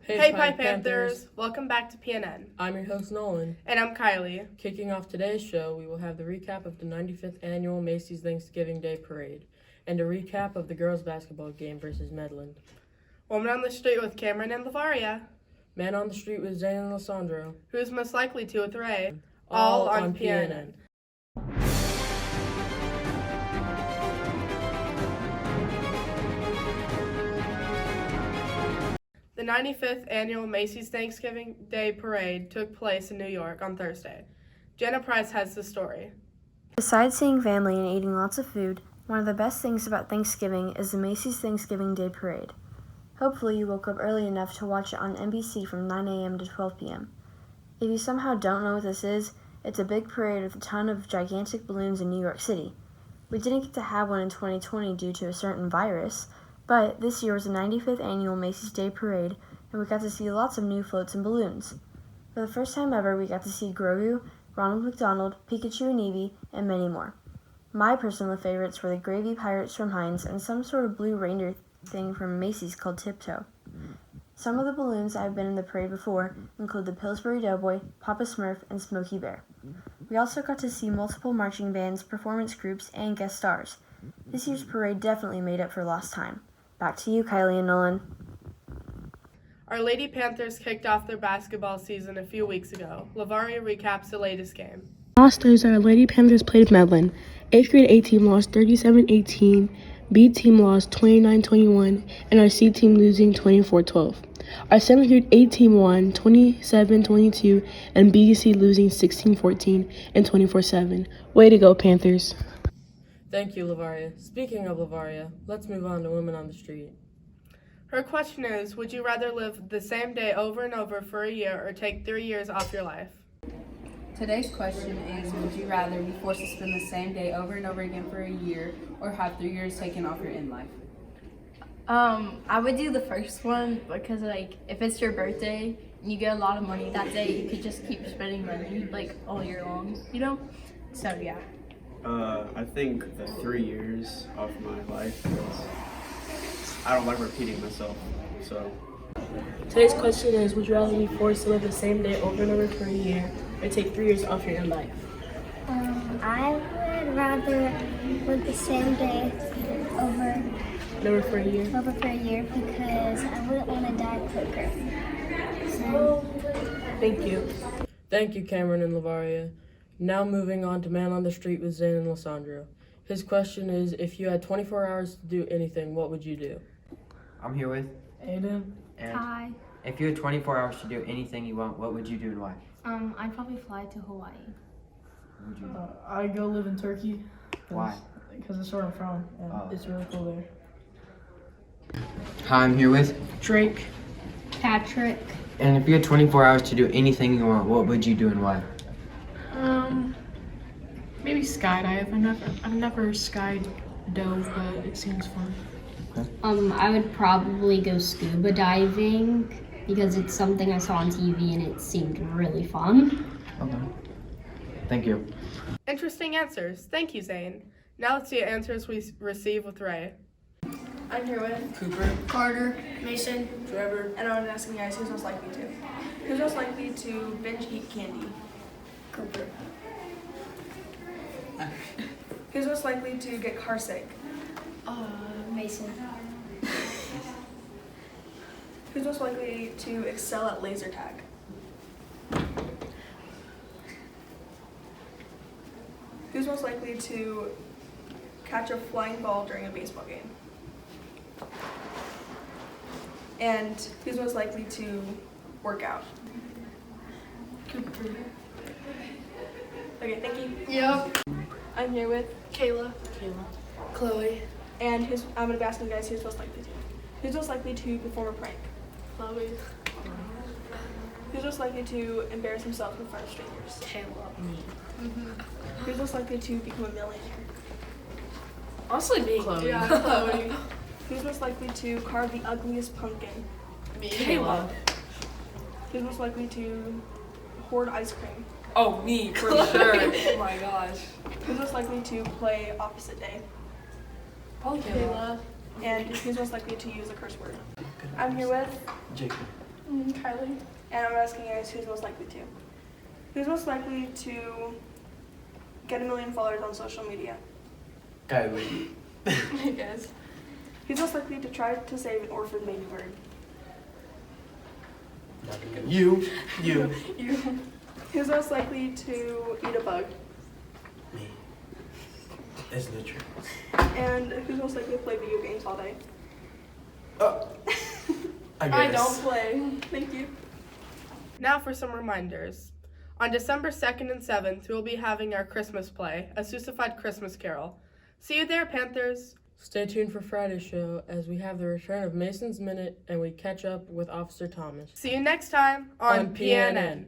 Hey Pie Panthers! Welcome back to PNN. I'm your host, Nolan. And I'm Kylie. Kicking off today's show, we will have the recap of the 95th Annual Macy's Thanksgiving Day Parade and a recap of the girls' basketball game versus Medland. Woman on the Street with Cameron and Lavaria. Man on the Street with Zane and Lysandro. Who's most likely to with Ray. All on PNN. The 95th Annual Macy's Thanksgiving Day Parade took place in New York on Thursday. Jenna Price has the story. Besides seeing family and eating lots of food, one of the best things about Thanksgiving is the Macy's Thanksgiving Day Parade. Hopefully you woke up early enough to watch it on NBC from 9 a.m. to 12 p.m. If you somehow don't know what this is, it's a big parade with a ton of gigantic balloons in New York City. We didn't get to have one in 2020 due to a certain virus, but this year was the 95th Annual Macy's Day Parade, and we got to see lots of new floats and balloons. For the first time ever, we got to see Grogu, Ronald McDonald, Pikachu and Eevee, and many more. My personal favorites were the Gravy Pirates from Heinz and some sort of blue reindeer thing from Macy's called Tiptoe. Some of the balloons that have been in the parade before include the Pillsbury Doughboy, Papa Smurf, and Smokey Bear. We also got to see multiple marching bands, performance groups, and guest stars. This year's parade definitely made up for lost time. Back to you, Kylie and Nolan. Our Lady Panthers kicked off their basketball season a few weeks ago. Lavaria recaps the latest game. Last Thursday, our Lady Panthers played Medland. 8th grade A team lost 37-18, B team lost 29-21, and our C team losing 24-12. Our 7th grade A team won 27-22, and B C losing 16-14 and 24-7. Way to go, Panthers. Thank you, Lavaria. Speaking of Lavaria, let's move on to Women on the Street. Her question is, would you rather live the same day over and over for a year or take 3 years off your life? Today's question is, would you rather be forced to spend the same day over and over again for a year or have 3 years taken off your in life? I would do the first one because, if it's your birthday and you get a lot of money that day, you could just keep spending money, all year long, So, yeah. I think the 3 years of my life because I don't like repeating myself, so. Today's question is, would you rather be forced to live the same day over and over for a year or take 3 years off your life? I would rather live the same day over For a year? because I wouldn't want to die quicker. So, Thank you. Thank you, Cameron and Lavaria. Now moving on to Man on the Street with Zane and Lysandro. His question is, if you had 24 hours to do anything, what would you do? I'm here with Aiden. and Hi. if you had 24 hours to do anything you want, what would you do and why? I'd probably fly to Hawaii. What would you do? I go live in Turkey. Why? Because it's where I'm from, and it's really cool there. Hi, I'm here with Drake. Patrick. and if you had 24 hours to do anything you want, what would you do and why? Maybe skydive. I've never skydove, but it seems fun. I would probably go scuba diving because it's something I saw on TV and it seemed really fun. Okay. Thank you. Interesting answers. Thank you, Zane. Now let's see the answers we receive with Ray. I'm here with Cooper. Carter, Mason, Trevor. and I'm asking you guys who's most likely to. Who's most likely to binge eat candy? Cooper. Who's most likely to get car sick? Mason. Who's most likely to excel at laser tag? Who's most likely to catch a flying ball during a baseball game? And who's most likely to work out? Cooper. Okay, thank you. Yep. I'm here with Kayla, Chloe. and I'm gonna be asking you guys who's most likely to. Who's most likely to perform a prank? Chloe. Who's most likely to embarrass himself in front of strangers? Kayla. Me. Who's most likely to become a millionaire? Honestly, me. Chloe. Yeah, Chloe. Who's most likely to carve the ugliest pumpkin? Me. Kayla. Who's most likely to hoard ice cream? Oh, me, for sure. Oh my gosh. Who's most likely to play opposite day? Probably Kayla. And who's most likely to use a curse word? I'm here with Jacob. Kylie. And I'm asking you guys who's most likely to. Who's most likely to get 1 million followers on social media? Kylie. I guess. Who's most likely to try to save an orphan baby bird? You. You. Who's most likely to eat a bug? Me. Isn't it true? And who's most likely to play video games all day? I don't play. Thank you. Now for some reminders. On December 2nd and 7th, we will be having our Christmas play, A Sousified Christmas Carol. See you there, Panthers! Stay tuned for Friday's show as we have the return of Mason's Minute and we catch up with Officer Thomas. See you next time on PNN.